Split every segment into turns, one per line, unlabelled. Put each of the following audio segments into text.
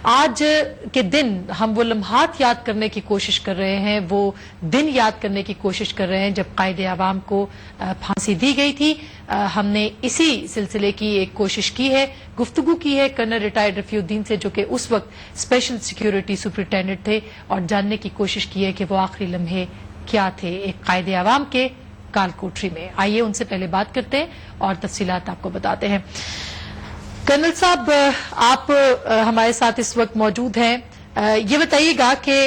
آج کے دن ہم وہ لمحات یاد کرنے کی کوشش کر رہے ہیں، وہ دن یاد کرنے کی کوشش کر رہے ہیں جب قائد عوام کو پھانسی دی گئی تھی۔ ہم نے اسی سلسلے کی ایک کوشش کی ہے، گفتگو کی ہے کرنل ریٹائرڈ رفیع الدین سے، جو کہ اس وقت اسپیشل سیکیورٹی سپرنٹینڈنٹ تھے، اور جاننے کی کوشش کی ہے کہ وہ آخری لمحے کیا تھے ایک قائد عوام کے کال کوٹری میں۔ آئیے ان سے پہلے بات کرتے ہیں اور تفصیلات آپ کو بتاتے ہیں۔ کرنل صاحب، آپ ہمارے ساتھ اس وقت موجود ہیں، یہ بتائیے گا کہ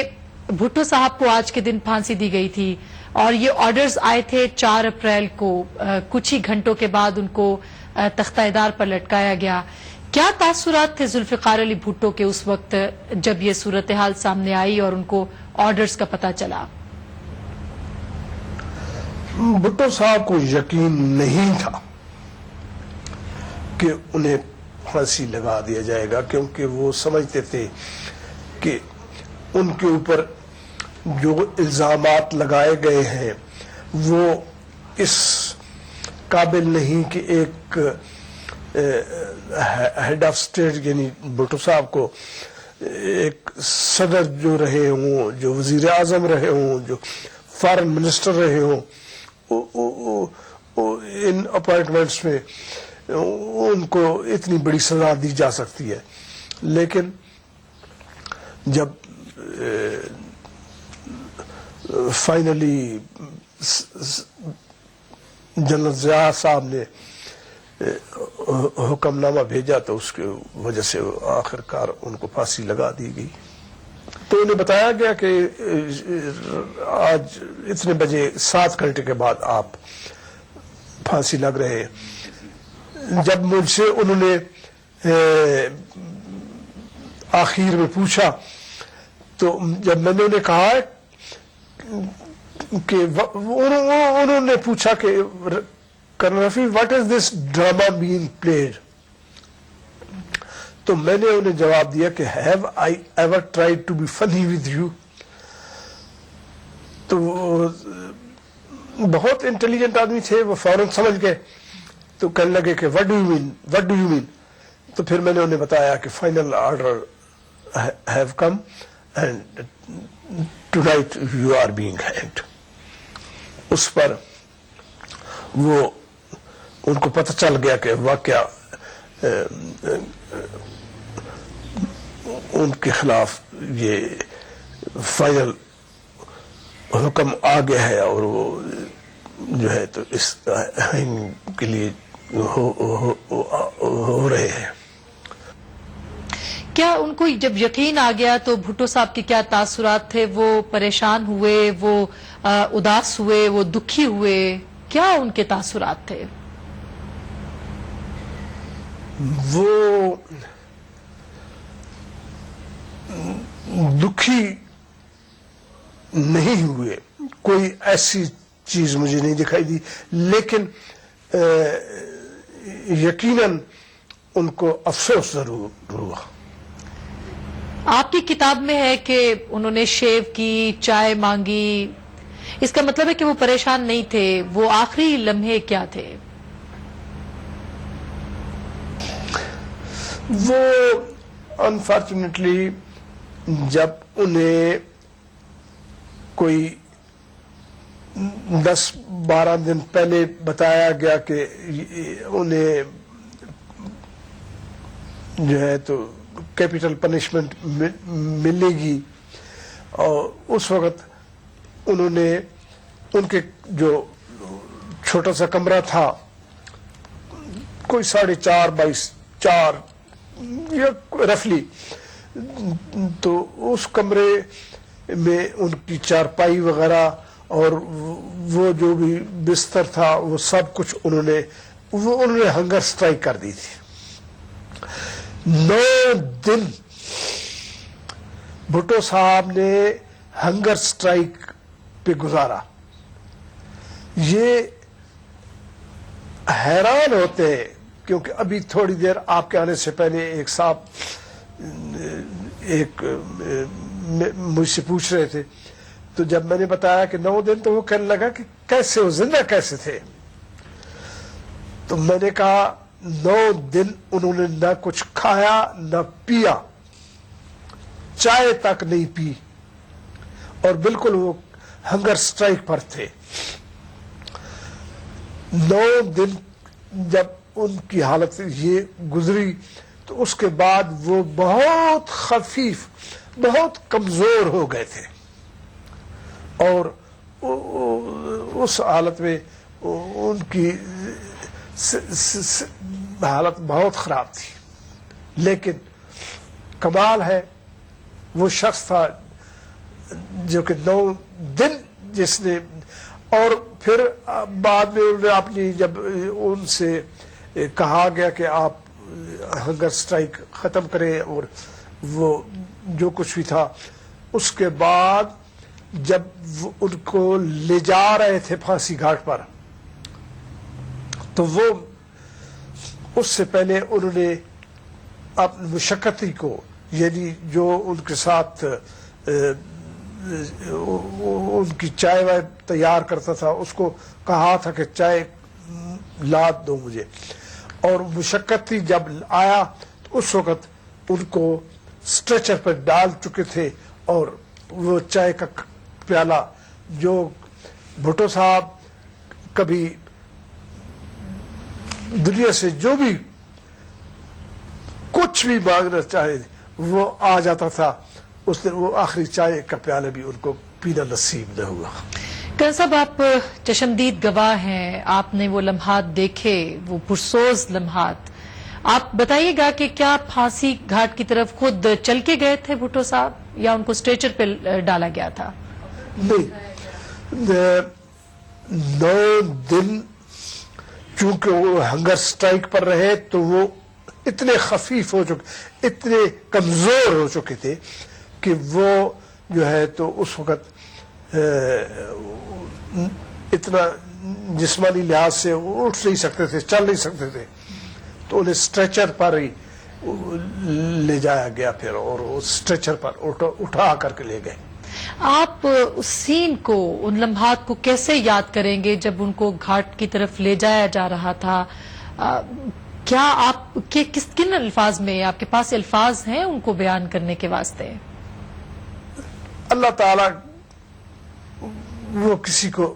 بھٹو صاحب کو آج کے دن پھانسی دی گئی تھی اور یہ آرڈرز آئے تھے 4 اپریل کو، کچھ ہی گھنٹوں کے بعد ان کو تختہ ادار پر لٹکایا گیا۔ کیا تاثرات تھے ذوالفقار علی بھٹو کے اس وقت جب یہ صورتحال سامنے آئی اور ان کو آرڈرز کا پتہ چلا؟
بھٹو صاحب کو یقین نہیں تھا کہ انہیں پھانسی لگا دیا جائے گا، کیونکہ وہ سمجھتے تھے کہ ان کے اوپر جو الزامات لگائے گئے ہیں وہ اس قابل نہیں کہ ایک ہیڈ آف اسٹیٹ یعنی بھٹو صاحب کو ایک صدر جو رہے ہوں، جو وزیر اعظم رہے ہوں، جو فارن منسٹر رہے ہوں، ان اپوائنٹمنٹس میں ان کو اتنی بڑی سزا دی جا سکتی ہے۔ لیکن جب فائنلی جنرل ضیاء صاحب نے حکم نامہ بھیجا تو اس کی وجہ سے آخر کار ان کو پھانسی لگا دی گئی۔ تو انہیں بتایا گیا کہ آج اتنے بجے 7 گھنٹے کے بعد آپ پھانسی لگ رہے ہیں۔ جب مجھ سے انہوں نے آخر میں پوچھا تو جب میں نے انہیں کہا کہ انہوں نے پوچھا کہ colonel Rafi what is this drama being played, تو میں نے انہیں جواب دیا کہ have I ever tried to be funny with you? تو بہت انٹیلیجنٹ آدمی تھے، وہ فوراً سمجھ گئے، تو کہنے لگے کہ what do you mean, what do you mean? تو پھر میں نے انہیں بتایا کہ final order have come and tonight you are being hanged. اس پر وہ ان کو پتہ چل گیا کہ واقعہ ان کے خلاف یہ فائنل حکم آ گیا ہے اور وہ جو ہے تو اس کے لیے ہو رہے ہیں۔
کیا ان کو جب یقین آ گیا تو بھٹو صاحب کے کیا تاثرات تھے؟ وہ پریشان ہوئے، وہ اداس ہوئے، وہ دکھی ہوئے؟ کیا ان کے تاثرات تھے؟
وہ دکھی نہیں ہوئے، کوئی ایسی چیز مجھے نہیں دکھائی دی، لیکن یقیناً ان کو افسوس ضرور ہوا۔
آپ کی کتاب میں ہے کہ انہوں نے شیو کی، چائے مانگی، اس کا مطلب ہے کہ وہ پریشان نہیں تھے۔ وہ آخری لمحے کیا تھے؟
وہ انفارچونیٹلی جب انہیں کوئی 10-12 دن پہلے بتایا گیا کہ انہیں جو ہے تو کیپٹل پنشمنٹ ملے گی، اور اس وقت انہوں نے ان کے جو چھوٹا سا کمرہ تھا کوئی 4.5 بائی 4 یا رفلی، تو اس کمرے میں ان کی چارپائی وغیرہ اور وہ جو بھی بستر تھا وہ سب کچھ انہوں نے ہنگر سٹرائک کر دی تھی۔ 9 دن بھٹو صاحب نے ہنگر سٹرائک پہ گزارا۔ یہ حیران ہوتے ہیں کیونکہ ابھی تھوڑی دیر آپ کے آنے سے پہلے ایک صاحب مجھ سے پوچھ رہے تھے، تو جب میں نے بتایا کہ 9 دن تو وہ کہنے لگا کہ کیسے وہ زندہ کیسے تھے؟ تو میں نے کہا 9 دن انہوں نے نہ کچھ کھایا نہ پیا، چائے تک نہیں پی اور بالکل وہ ہنگر سٹرائک پر تھے. 9 دن جب ان کی حالت یہ گزری تو اس کے بعد وہ بہت خفیف، بہت کمزور ہو گئے تھے اور اس حالت میں ان کی حالت بہت خراب تھی. لیکن کمال ہے وہ شخص تھا جو کہ 9 دن جس نے، اور پھر بعد میں انہوں نے اپنی، جب ان سے کہا گیا کہ آپ ہنگر سٹرائک ختم کریں اور وہ جو کچھ بھی تھا، اس کے بعد جب ان کو لے جا رہے تھے پھانسی گھاٹ پر تو وہ اس سے پہلے انہوں نے اپنی مشقتی کو، یعنی جو ان کے ساتھ ان کی چائے وائے تیار کرتا تھا اس کو کہا تھا کہ چائے لاد دو مجھے، اور مشقتی جب آیا تو اس وقت ان کو اسٹریچر پر ڈال چکے تھے اور وہ چائے کا پیالہ جو بھٹو صاحب کبھی دنیا سے جو بھی کچھ بھی مانگنا چاہے وہ آ جاتا تھا، اس دن وہ آخری چائے کا پیالہ بھی ان کو پینا نصیب نہ ہوا.
کرن صاحب، آپ چشمدید گواہ ہیں، آپ نے وہ لمحات دیکھے، وہ پرسوز لمحات. آپ بتائیے گا کہ کیا پھانسی گھاٹ کی طرف خود چل کے گئے تھے بھٹو صاحب یا ان کو اسٹریچر پہ ڈالا گیا تھا؟
نہیں، 9 دن چونکہ وہ ہنگر سٹرائک پر رہے تو وہ اتنے خفیف ہو چکے، اتنے کمزور ہو چکے تھے کہ وہ جو ہے تو اس وقت اتنا جسمانی لحاظ سے اٹھ نہیں سکتے تھے، چل نہیں سکتے تھے، تو انہیں اسٹریچر پر ہی لے جایا گیا پھر، اور اسٹریچر پر اٹھا کر کے لے گئے. آپ
اس سین کو، ان لمحات کو کیسے یاد کریں گے جب ان کو گھاٹ کی طرف لے جایا جا رہا تھا؟ کیا آپ کے کن الفاظ میں، آپ کے پاس الفاظ ہیں ان کو بیان کرنے کے واسطے؟
اللہ تعالی وہ کسی کو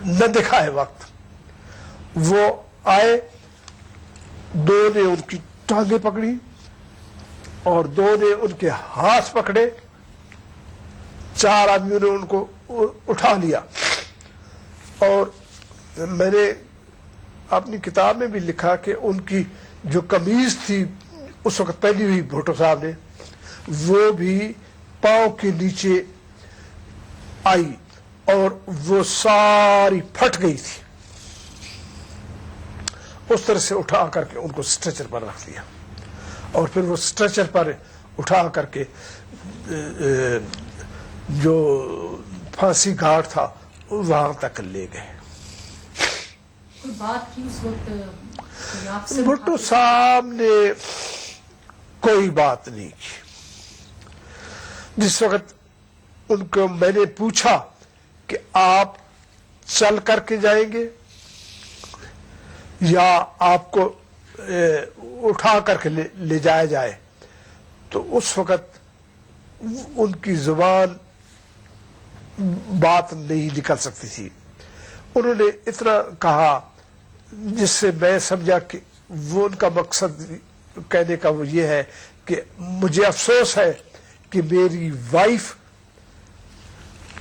نہ دکھائے وقت. وہ آئے، 2 نے ان کی ٹانگیں پکڑی اور 2 نے ان کے ہاتھ پکڑے، 4 آدمیوں نے ان کو اٹھا لیا. اور میں نے اپنی کتاب میں بھی لکھا کہ ان کی جو قمیض تھی اس وقت پہنی ہوئی بھٹو صاحب نے، وہ بھی پاؤں کے نیچے آئی اور وہ ساری پھٹ گئی تھی. اس طرح سے اٹھا کر کے ان کو اسٹریچر پر رکھ دیا اور پھر وہ اسٹریچر پر اٹھا کر کے جو پھانسی گھاٹ تھا وہاں تک لے گئے.
بات کی اس وقت
بھٹو صاحب نے کوئی بات نہیں کی. جس وقت ان کو میں نے پوچھا کہ آپ چل کر کے جائیں گے یا آپ کو اٹھا کر کے لے جایا جائے، تو اس وقت ان کی زبان بات نہیں نکل سکتی تھی. انہوں نے اتنا کہا جس سے میں سمجھا کہ وہ ان کا مقصد کہنے کا وہ یہ ہے کہ مجھے افسوس ہے کہ میری وائف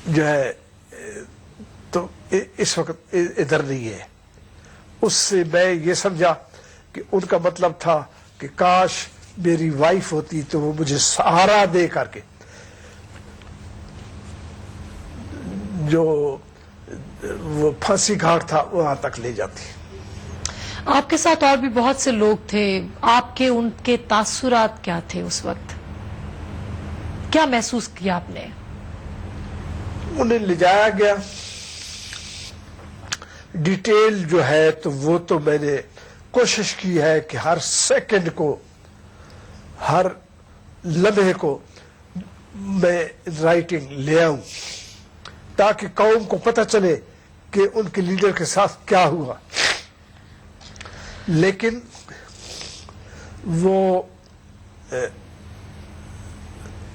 جو ہے تو اس وقت ادھر نہیں ہے. اس سے میں یہ سمجھا کہ ان کا مطلب تھا کہ کاش میری وائف ہوتی تو وہ مجھے سہارا دے کر کے جو وہ پھانسی گھاٹ تھا وہاں تک لے جاتی.
آپ کے ساتھ اور بھی بہت سے لوگ تھے، آپ کے ان کے تاثرات کیا تھے اس وقت؟ کیا محسوس کیا آپ نے؟
انہیں لے جایا گیا، ڈیٹیل جو ہے تو وہ تو میں نے کوشش کی ہے کہ ہر سیکنڈ کو، ہر لمحے کو میں رائٹنگ لے آؤں تاکہ قوم کو پتہ چلے کہ ان کے لیڈر کے ساتھ کیا ہوا. لیکن وہ